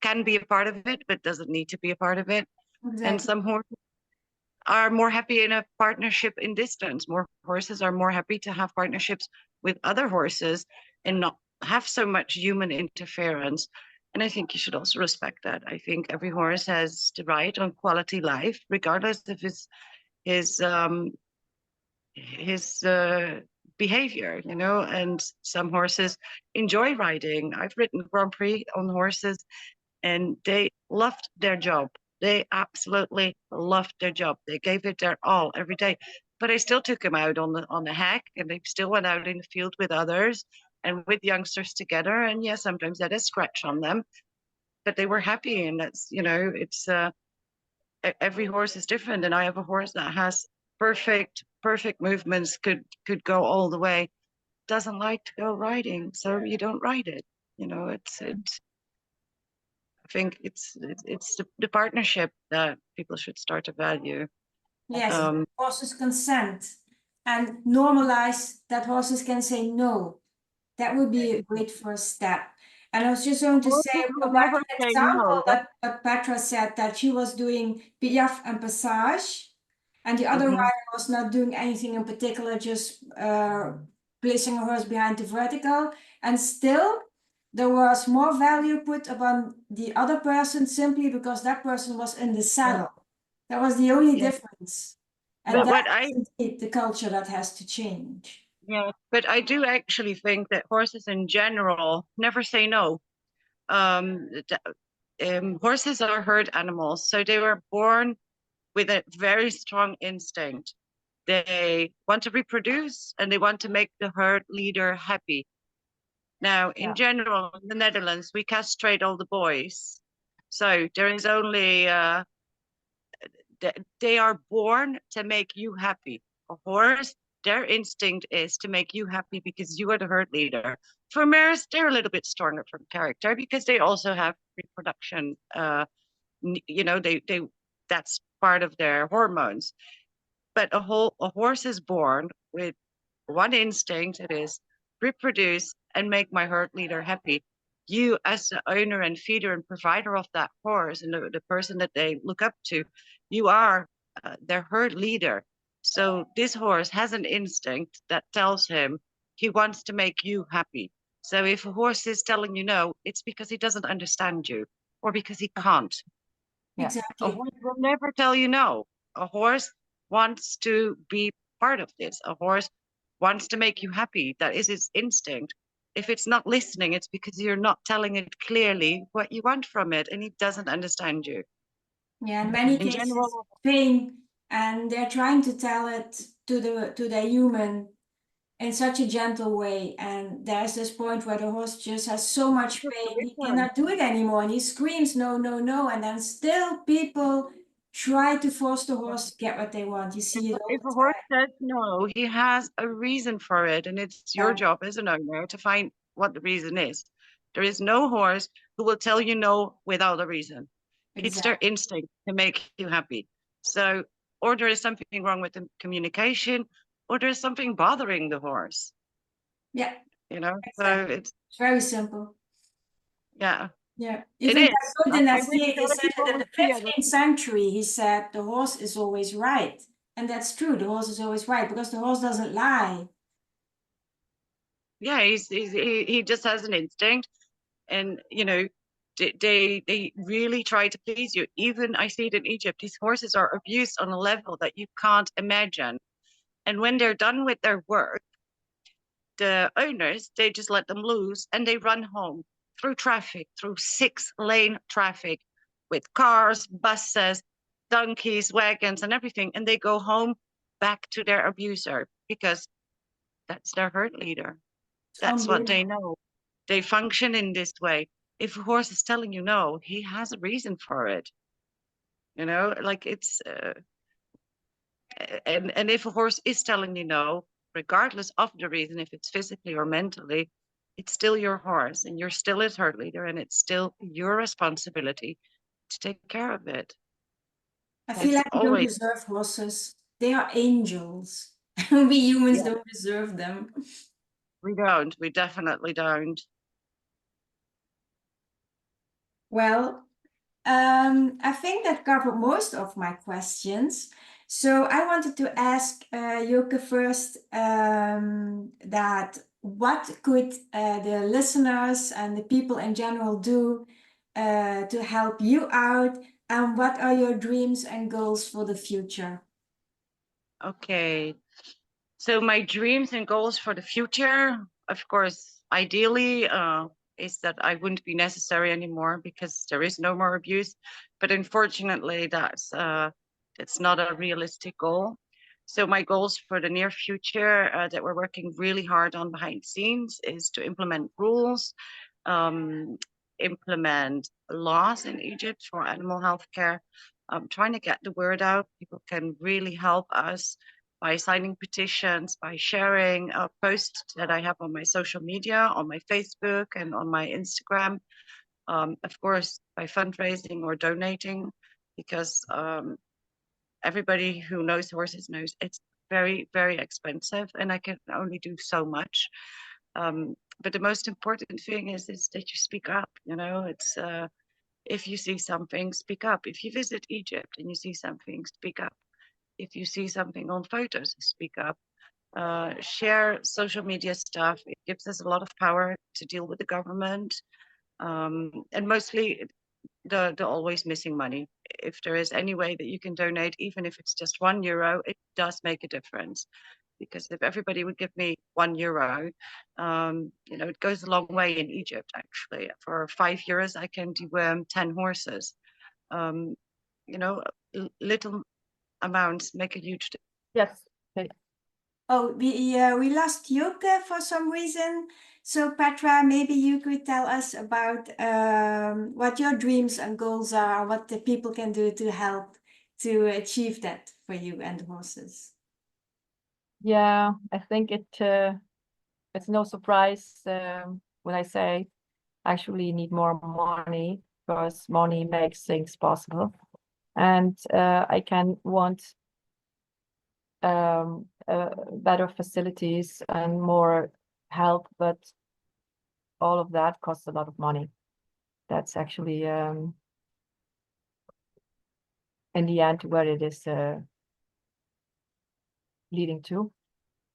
can be a part of it, but doesn't need to be a part of it. Exactly. And some horses are more happy in a partnership in distance. More horses are more happy to have partnerships with other horses and not have so much human interference. And I think you should also respect that. I think every horse has the right on quality life, regardless of his behavior, you know. And some horses enjoy riding. I've ridden Grand Prix on horses, and they loved their job. They absolutely loved their job. They gave it their all every day. But I still took them out on the hack, and they still went out in the field with others and with youngsters together. And yeah, sometimes that is scratch on them, but they were happy. And that's, you know, it's every horse is different. And I have a horse that has perfect movements, could go all the way, doesn't like to go riding, so you don't ride it. You know, I think it's the partnership that people should start to value. Yes, horses consent and normalize that horses can say no. That would be a great first step. And I was just going to say, Horses will go back never to the say example no. that Petra said, that she was doing piaffe and passage, and the other rider was not doing anything in particular, just placing a horse behind the vertical. And still, there was more value put upon the other person simply because that person was in the saddle. That was the only difference. And But that's indeed the culture that has to change. Yeah, but I do actually think that horses in general never say no. Horses are herd animals, so they were born with a very strong instinct. They want to reproduce and they want to make the herd leader happy. Now, in general, in the Netherlands, we castrate all the boys. So there is only, they are born to make you happy. A horse, their instinct is to make you happy because you are the herd leader. For mares, they're a little bit stronger from character because they also have reproduction. You know, they that's part of their hormones. But a horse is born with one instinct, it is reproduce and make my herd leader happy. You, as the owner and feeder and provider of that horse and the person that they look up to, you are their herd leader. So this horse has an instinct that tells him he wants to make you happy. So if a horse is telling you no, it's because he doesn't understand you or because he can't. Exactly. A horse will never tell you no. A horse wants to be part of this. A horse wants to make you happy. That is its instinct. If it's not listening, it's because you're not telling it clearly what you want from it, and it doesn't understand you. Yeah, in many cases, general, pain, and they're trying to tell it to the human in such a gentle way. And there's this point where the horse just has so much pain, he cannot do it anymore, and he screams no, no, no, and then still people try to force the horse to get what they want. You see it all if the a horse time. says no, he has a reason for it, and it's your job as an owner to find what the reason is. There is no horse who will tell you no without a reason. It's their instinct to make you happy. So, or there is something wrong with the communication, or there's something bothering the horse. Yeah. You know, so it's very simple. Yeah. Yeah. It Even is. Nood I wish he other said people that in would the see it. 15th century, he said the horse is always right. And that's true, the horse is always right because the horse doesn't lie. Yeah, he just has an instinct, and you know, they really try to please you. Even I see it in Egypt, these horses are abused on a level that you can't imagine. And when they're done with their work, the owners, they just let them loose and they run home through traffic, through 6-lane traffic with cars, buses, donkeys, wagons, and everything. And they go home back to their abuser because that's their herd leader. That's what they know. They function in this way. If a horse is telling you no, he has a reason for it. You know, like it's, and if a horse is telling you no, regardless of the reason, if it's physically or mentally, it's still your horse and you're still his herd leader, and it's still your responsibility to take care of it. I feel like we don't deserve horses. They are angels. We humans don't deserve them. We don't. We definitely don't. Well, I think that covered most of my questions. So I wanted to ask Joke first that what could the listeners and the people in general do to help you out? And what are your dreams and goals for the future? Okay. So my dreams and goals for the future, of course, ideally, is that I wouldn't be necessary anymore because there is no more abuse. But unfortunately, that's not a realistic goal. So my goals for the near future that we're working really hard on behind the scenes is to implement rules, implement laws in Egypt for animal health care, trying to get the word out. People can really help us by signing petitions, by sharing posts that I have on my social media, on my Facebook and on my Instagram. Of course, by fundraising or donating, because everybody who knows horses knows it's very, very expensive and I can only do so much. But the most important thing is that you speak up, you know, it's if you see something, speak up. If you visit Egypt and you see something, speak up. If you see something on photos, speak up. Share social media stuff. It gives us a lot of power to deal with the government. And mostly the always missing money. If there is any way that you can donate, even if it's just €1, it does make a difference. Because if everybody would give me €1, you know, it goes a long way in Egypt, actually. For €5, I can deworm 10 horses. You know, little amounts make a huge difference. Yes. Okay. Oh, we lost Joke for some reason. So Petra, maybe you could tell us about what your dreams and goals are, what the people can do to help to achieve that for you and the horses. Yeah, I think it's no surprise when I say I actually need more money because money makes things possible. And I can want better facilities and more help, but all of that costs a lot of money. That's actually in the end where it is leading to.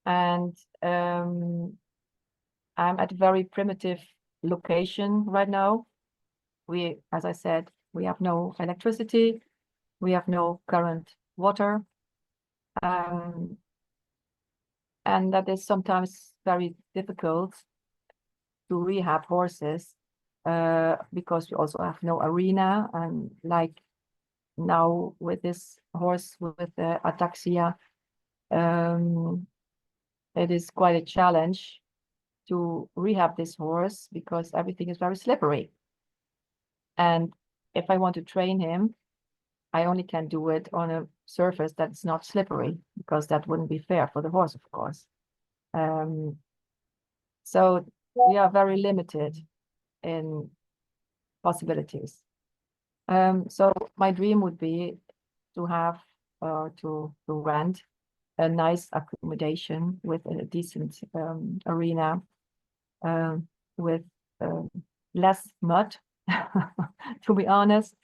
And I'm at a very primitive location right now. We, as I said, we have no electricity, we have no current water. And that is sometimes very difficult to rehab horses because we also have no arena. And like now with this horse with ataxia, it is quite a challenge to rehab this horse because everything is very slippery. And if I want to train him, I only can do it on a surface that's not slippery because that wouldn't be fair for the horse, of course. So we are very limited in possibilities. So my dream would be to have to rent a nice accommodation with a decent arena with less mud, to be honest,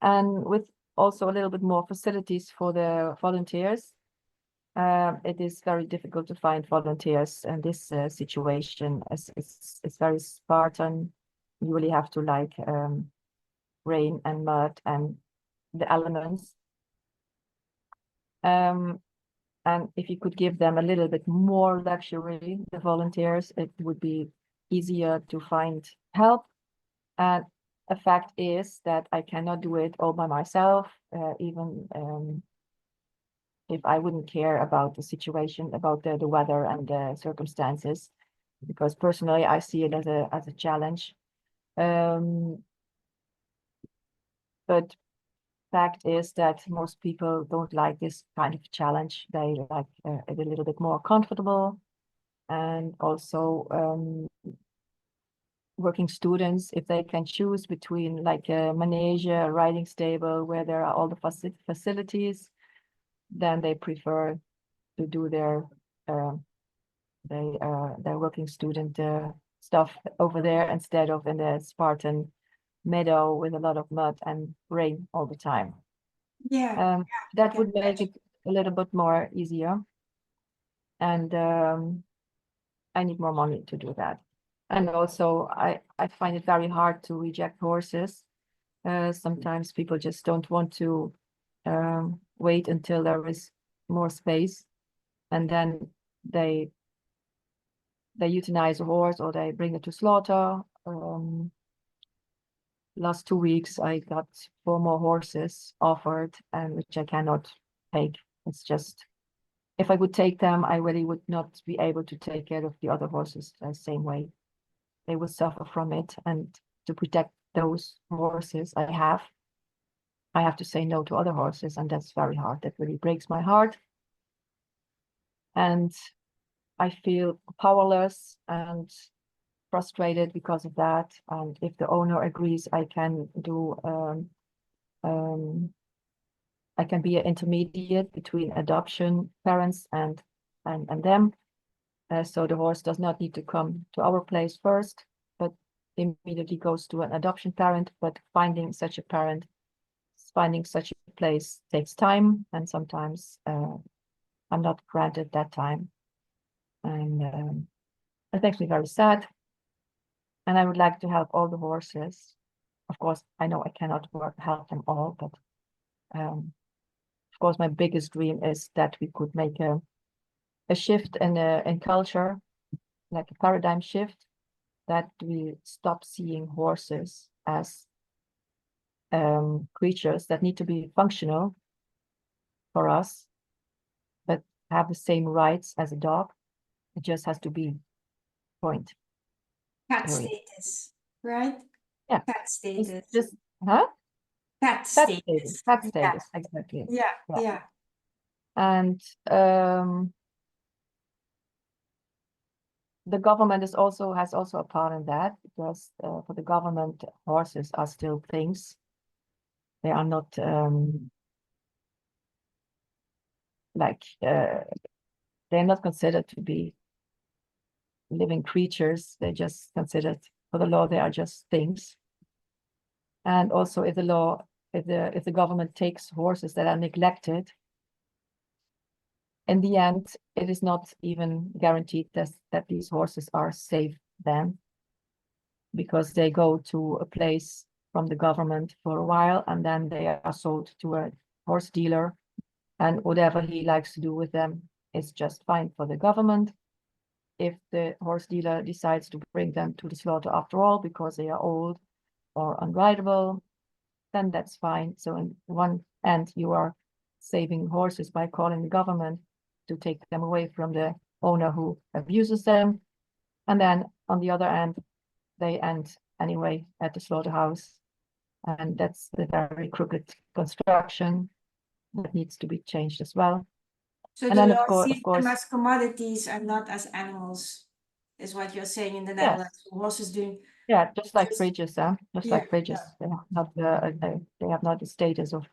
and with also a little bit more facilities for the volunteers. It is very difficult to find volunteers in this situation, as it's very Spartan. You really have to like rain and mud and the elements. And if you could give them a little bit more luxury, the volunteers, it would be easier to find help. And a fact is that I cannot do it all by myself, even if I wouldn't care about the situation, about the weather and the circumstances, because personally I see it as a challenge. But fact is that most people don't like this kind of challenge. They like it a little bit more comfortable. And also working students, if they can choose between like a manege, a riding stable where there are all the facilities, then they prefer to do their working student stuff over there instead of in the Spartan meadow with a lot of mud and rain all the time. Yeah. That would make it a little bit more easier. And I need more money to do that. And also, I find it very hard to reject horses. Sometimes people just don't want to wait until there is more space, and then they euthanize a horse or they bring it to slaughter. Last 2 weeks, I got 4 more horses offered, and which I cannot take. It's just, if I would take them, I really would not be able to take care of the other horses the same way. They will suffer from it, and to protect those horses I have to say no to other horses, and that's very hard. That really breaks my heart. And I feel powerless and frustrated because of that. And if the owner agrees, I can do I can be an intermediate between adoption parents and them. So the horse does not need to come to our place first, but immediately goes to an adoption parent. But finding such a parent, finding such a place takes time, and sometimes I'm not granted that time. And it makes me very sad. And I would like to help all the horses. Of course, I know I cannot help them all, but of course, my biggest dream is that we could make a shift in culture, like a paradigm shift, that we stop seeing horses as creatures that need to be functional for us, but have the same rights as a dog. It just has to be point. Pet Period. status, right? Yeah. Pet status. It's just, huh? Pet status. Pet status, exactly. Yeah, Yeah. yeah. And the government has also a part in that, because for the government, horses are still things. They are not like they're not considered to be living creatures. They're just considered, for the law, they are just things. And also, if the government takes horses that are neglected, in the end, it is not even guaranteed that these horses are safe then, because they go to a place from the government for a while, and then they are sold to a horse dealer, and whatever he likes to do with them is just fine for the government. If the horse dealer decides to bring them to the slaughter after all because they are old or unrideable, then that's fine. So in one end, you are saving horses by calling the government to take them away from the owner who abuses them. And then on the other end, they end anyway at the slaughterhouse. And that's the very crooked construction that needs to be changed as well. So And the then law sees of course, them as commodities and not as animals, is what you're saying in the Netherlands. Horses doing. yeah, just like Just- bridges, just yeah, like bridges. They have not the status of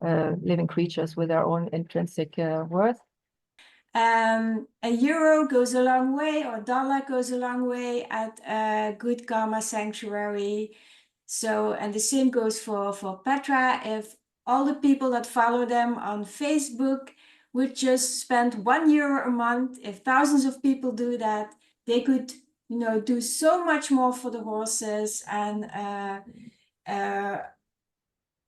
living creatures with their own intrinsic worth. A euro goes a long way, or dollar goes a long way at Good Karma Sanctuary. So, and the same goes for Petra. If all the people that follow them on Facebook would just spend €1 a month, if thousands of people do that, they could, do so much more for the horses and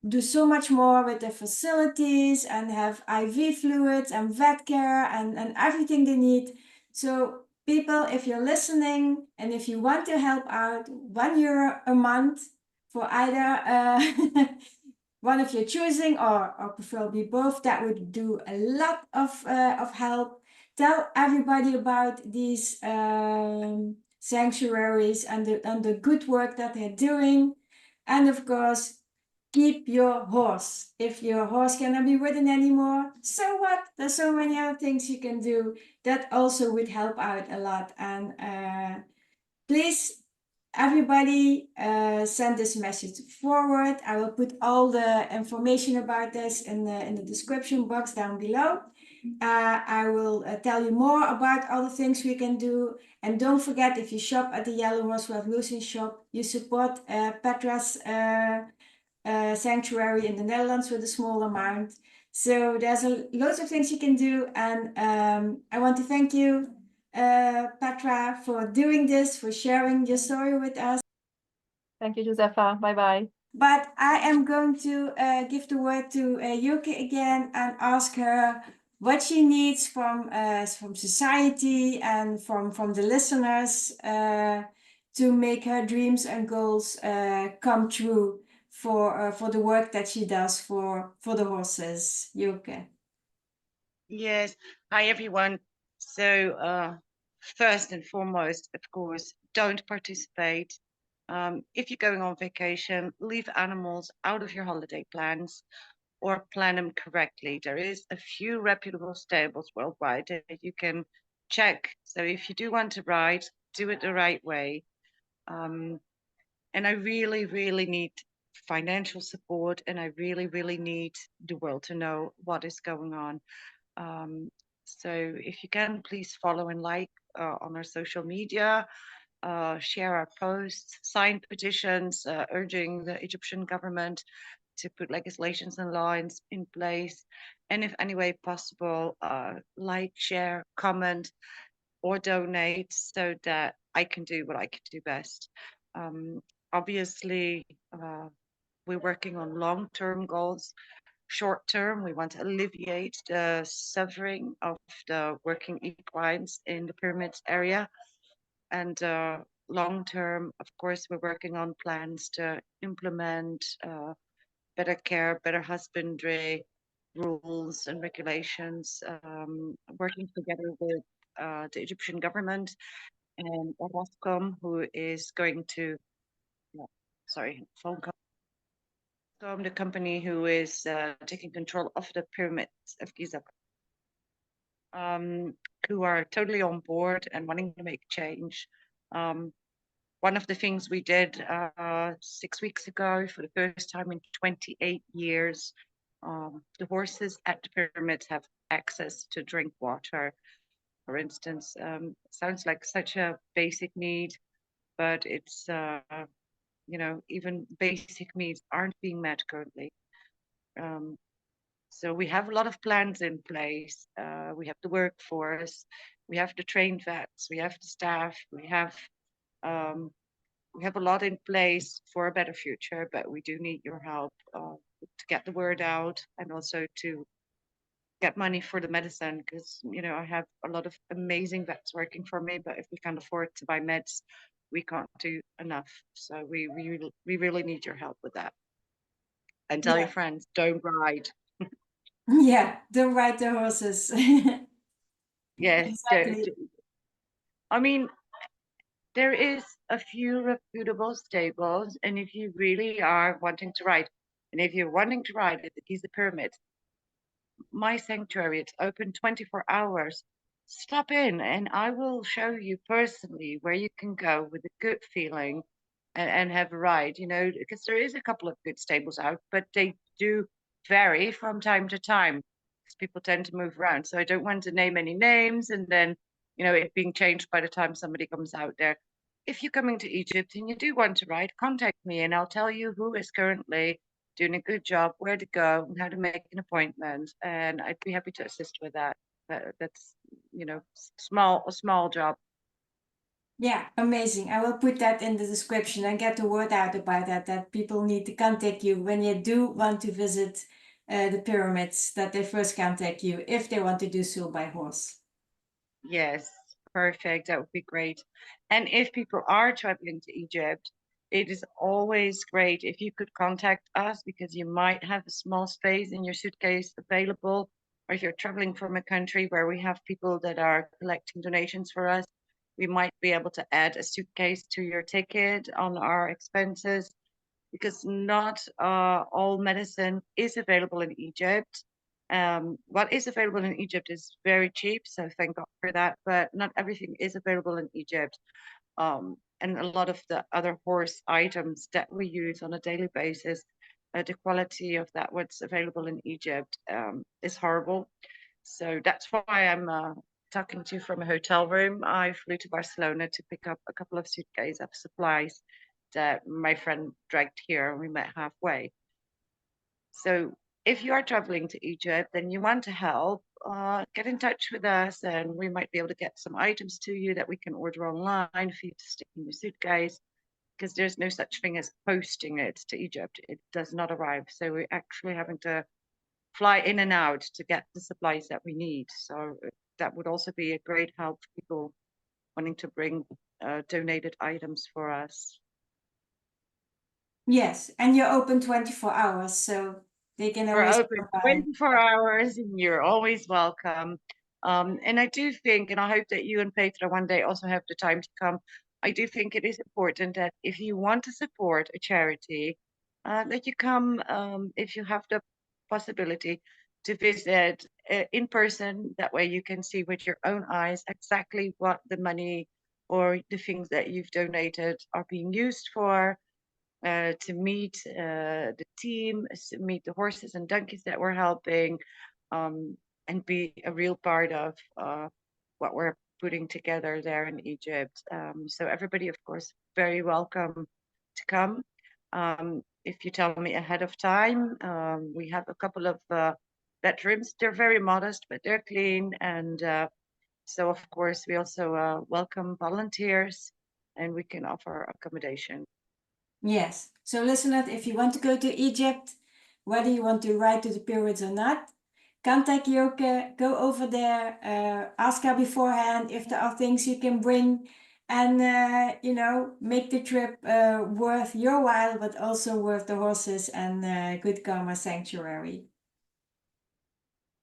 do so much more with the facilities and have IV fluids and vet care and everything they need. So people, if you're listening and if you want to help out, €1 a month for either one of your choosing or preferably both, that would do a lot of help. Tell everybody about these sanctuaries and the good work that they're doing. And of course, keep your horse. If your horse cannot be ridden anymore, so what? There's so many other things you can do that also would help out a lot. And please, everybody, send this message forward. I will put all the information about this in the description box down below. I will tell you more about all the things we can do. And don't forget, if you shop at the Yellow Horse Revolution shop, you support Petra's sanctuary in the Netherlands with a small amount. So there's loads of things you can do. And I want to thank you, Petra, for doing this, for sharing your story with us. Thank you, Josepha. Bye-bye. But I am going to give the word to Yuke again and ask her what she needs from society and from the listeners to make her dreams and goals come true for the work that she does for the horses. Yuke. Yes. Hi, everyone. So, first and foremost, of course, don't participate. If you're going on vacation, leave animals out of your holiday plans or plan them correctly. There is a few reputable stables worldwide that you can check. So if you do want to ride, do it the right way. And I really, really need financial support, and I really, really need the world to know what is going on. So if you can, please follow and like on our social media, share our posts, sign petitions urging the Egyptian government to put legislations and laws in place, and if any way possible, like, share, comment, or donate so that I can do what I can do best. Obviously, we're working on long-term goals. Short term, we want to alleviate the suffering of the working equines in the pyramids area. And long term, of course, we're working on plans to implement better care, better husbandry rules and regulations, working together with the Egyptian government and Vost, who is going to, sorry, phone call. The company who is taking control of the pyramids of Giza, who are totally on board and wanting to make change. One of the things we did 6 weeks ago, for the first time in 28 years, the horses at the pyramids have access to drink water, for instance. Sounds like such a basic need, but it's, even basic needs aren't being met currently. So we have a lot of plans in place. We have the workforce, we have the trained vets, we have the staff, we have a lot in place for a better future, but we do need your help to get the word out and also to get money for the medicine, because I have a lot of amazing vets working for me, but if we can't afford to buy meds, we can't do enough. So we really need your help with that. And tell your friends, don't ride. Yeah, don't ride the horses. Yes, Exactly. I mean, there is a few reputable stables, and if you really are wanting to ride, and if you're wanting to ride at the Giza Pyramid, my sanctuary, it's open 24 hours. Stop in and I will show you personally where you can go with a good feeling and have a ride, because there is a couple of good stables out, but they do vary from time to time because people tend to move around. So I don't want to name any names and then, it being changed by the time somebody comes out there. If you're coming to Egypt and you do want to ride, contact me and I'll tell you who is currently doing a good job, where to go, and how to make an appointment. And I'd be happy to assist with that. That's, a small job. Yeah, amazing. I will put that in the description and get the word out about that people need to contact you when you do want to visit the pyramids, that they first contact you if they want to do so by horse. Yes, perfect. That would be great. And if people are traveling to Egypt, it is always great if you could contact us, because you might have a small space in your suitcase available, or if you're traveling from a country where we have people that are collecting donations for us, we might be able to add a suitcase to your ticket on our expenses, because not all medicine is available in Egypt. What is available in Egypt is very cheap, so thank God for that, but not everything is available in Egypt. And a lot of the other horse items that we use on a daily basis, the quality of that what's available in Egypt is horrible. So that's why I'm talking to you from a hotel room. I flew to Barcelona to pick up a couple of suitcases of supplies that my friend dragged here, and we met halfway. So if you are traveling to Egypt and you want to help, get in touch with us, and we might be able to get some items to you that we can order online for you to stick in your suitcase, because there's no such thing as posting it to Egypt. It does not arrive. So we're actually having to fly in and out to get the supplies that we need. So that would also be a great help for people wanting to bring donated items for us. Yes, and you're open 24 hours, so they can We're always open come by. 24 hours and you're always welcome. And I do think, and I hope that you and Petra one day also have the time to come. I do think it is important that if you want to support a charity, that you come, if you have the possibility to visit in person. That way you can see with your own eyes exactly what the money or the things that you've donated are being used for. To meet the team, meet the horses and donkeys that we're helping, and be a real part of what we're putting together there in Egypt. So everybody, of course, very welcome to come. If you tell me ahead of time, we have a couple of bedrooms. They're very modest, but they're clean. And so, of course, we also welcome volunteers, and we can offer accommodation. Yes. So listeners, if you want to go to Egypt, whether you want to ride to the pyramids or not, contact Joke, go over there, ask her beforehand if there are things you can bring, and you know, make the trip worth your while, but also worth the horses and Good Karma Sanctuary.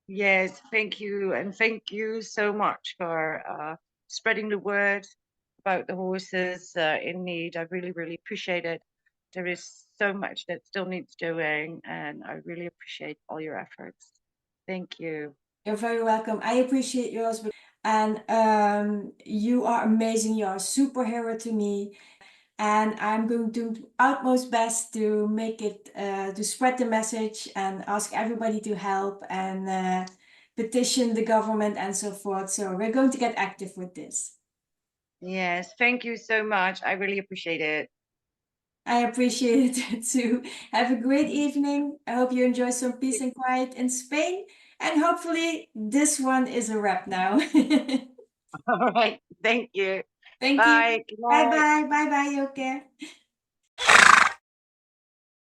Yes, thank you. And thank you so much for spreading the word about the horses in need. I really, really appreciate it. There is so much that still needs doing, and I really appreciate all your efforts. Thank you. You're very welcome. I appreciate yours. And you are amazing. You are a superhero to me. And I'm going to do utmost best to make it, to spread the message and ask everybody to help and petition the government and so forth. So we're going to get active with this. Yes, thank you so much. I really appreciate it. I appreciate it too. Have a great evening. I hope you enjoy some peace and quiet in Spain. And hopefully this one is a wrap now. All right. Thank you. Thank Bye. you. Good Bye night. bye. Bye bye, Joke.